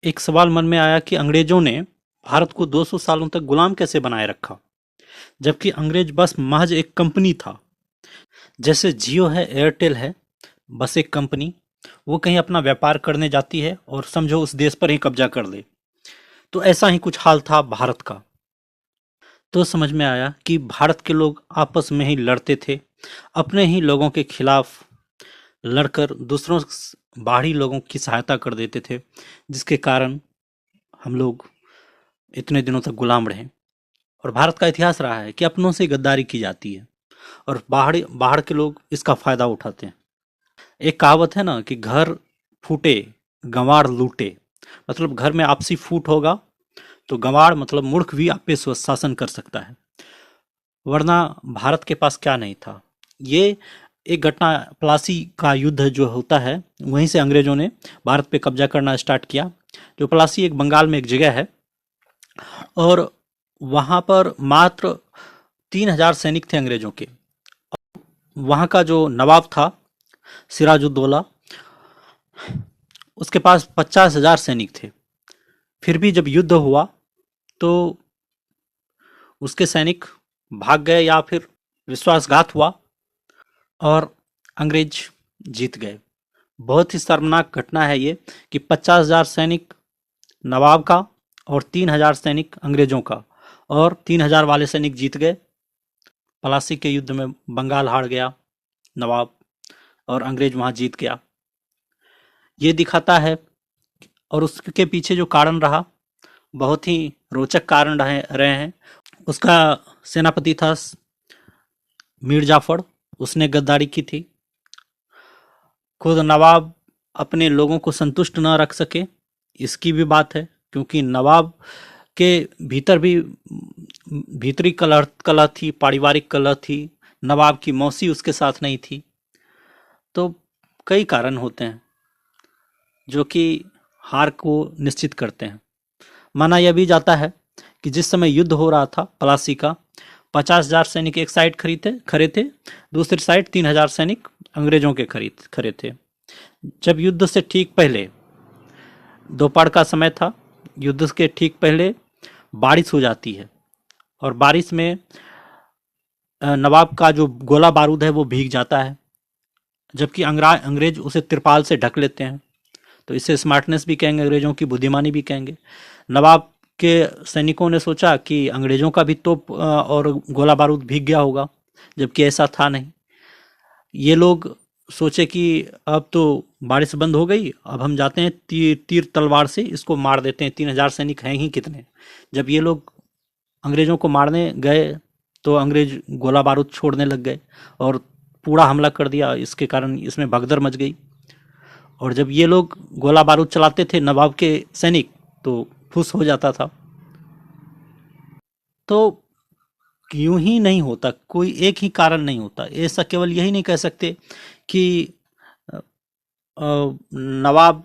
एक सवाल मन में आया कि अंग्रेजों ने भारत को 200 सालों तक गुलाम कैसे बनाए रखा, जबकि अंग्रेज बस महज एक कंपनी था। जैसे जियो है, एयरटेल है, बस एक कंपनी। वो कहीं अपना व्यापार करने जाती है और समझो उस देश पर ही कब्जा कर ले। तो ऐसा ही कुछ हाल था भारत का। तो समझ में आया कि भारत के लोग आपस में ही लड़ते थे, अपने ही लोगों के खिलाफ लड़कर दूसरों बाहरी लोगों की सहायता कर देते थे, जिसके कारण हम लोग इतने दिनों तक गुलाम रहे। और भारत का इतिहास रहा है कि अपनों से गद्दारी की जाती है और बाहर बाहर के लोग इसका फायदा उठाते हैं। एक कहावत है ना कि घर फूटे गंवार लूटे। मतलब घर में आपसी फूट होगा तो गंवार मतलब मूर्ख भी आप पे शासन कर सकता है। वरना भारत के पास क्या नहीं था। ये एक घटना प्लासी का युद्ध जो होता है, वहीं से अंग्रेजों ने भारत पे कब्जा करना स्टार्ट किया। जो प्लासी एक बंगाल में एक जगह है, और वहां पर मात्र 3,000 सैनिक थे अंग्रेजों के। वहां का जो नवाब था सिराजुद्दौला, उसके पास 50,000 सैनिक थे। फिर भी जब युद्ध हुआ तो उसके सैनिक भाग गए या फिर विश्वासघात हुआ और अंग्रेज जीत गए। बहुत ही शर्मनाक घटना है ये कि 50,000 सैनिक नवाब का और 3,000 सैनिक अंग्रेजों का, और 3,000 वाले सैनिक जीत गए। प्लासी के युद्ध में बंगाल हार गया नवाब, और अंग्रेज वहां जीत गया। ये दिखाता है। और उसके पीछे जो कारण रहा, बहुत ही रोचक कारण रहे हैं। उसका सेनापति था मीर जाफर, उसने गद्दारी की थी। खुद नवाब अपने लोगों को संतुष्ट न रख सके, इसकी भी बात है, क्योंकि नवाब के भीतर भी भीतरी कलह थी, पारिवारिक कलह थी। नवाब की मौसी उसके साथ नहीं थी। तो कई कारण होते हैं जो कि हार को निश्चित करते हैं। माना यह भी जाता है कि जिस समय युद्ध हो रहा था प्लासी का, 50,000 सैनिक एक साइड खड़े थे, दूसरी साइड 3,000 सैनिक अंग्रेजों के खड़े थे। जब युद्ध से ठीक पहले, दोपहर का समय था, युद्ध के ठीक पहले बारिश हो जाती है, और बारिश में नवाब का जो गोला बारूद है वो भीग जाता है, जबकि अंग्रेज उसे तिरपाल से ढक लेते हैं। तो इसे स्मार्टनेस भी कहेंगे, अंग्रेजों की बुद्धिमानी भी कहेंगे। नवाब के सैनिकों ने सोचा कि अंग्रेजों का भी तोप और गोला बारूद भीग गया होगा, जबकि ऐसा था नहीं। ये लोग सोचे कि अब तो बारिश बंद हो गई, अब हम जाते हैं तीर तलवार से इसको मार देते हैं। 3,000 सैनिक हैं ही कितने। जब ये लोग अंग्रेजों को मारने गए तो अंग्रेज गोला बारूद छोड़ने लग गए और पूरा हमला कर दिया। इसके कारण इसमें भगदड़ मच गई। और जब ये लोग गोला बारूद चलाते थे नवाब के सैनिक, तो फुस हो जाता था। तो यूं ही नहीं होता, कोई एक ही कारण नहीं होता। ऐसा केवल यही नहीं कह सकते कि नवाब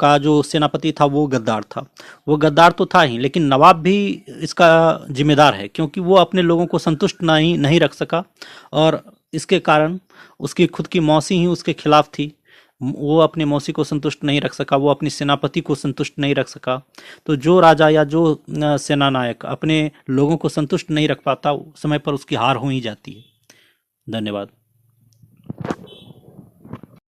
का जो सेनापति था वो गद्दार था। वो गद्दार तो था ही, लेकिन नवाब भी इसका जिम्मेदार है, क्योंकि वो अपने लोगों को संतुष्ट नहीं रख सका, और इसके कारण उसकी खुद की मौसी ही उसके खिलाफ थी। वो अपनी मौसी को संतुष्ट नहीं रख सका, वो अपनी सेनापति को संतुष्ट नहीं रख सका। तो जो राजा या जो सेना नायक अपने लोगों को संतुष्ट नहीं रख पाता, समय पर उसकी हार हो ही जाती है। धन्यवाद।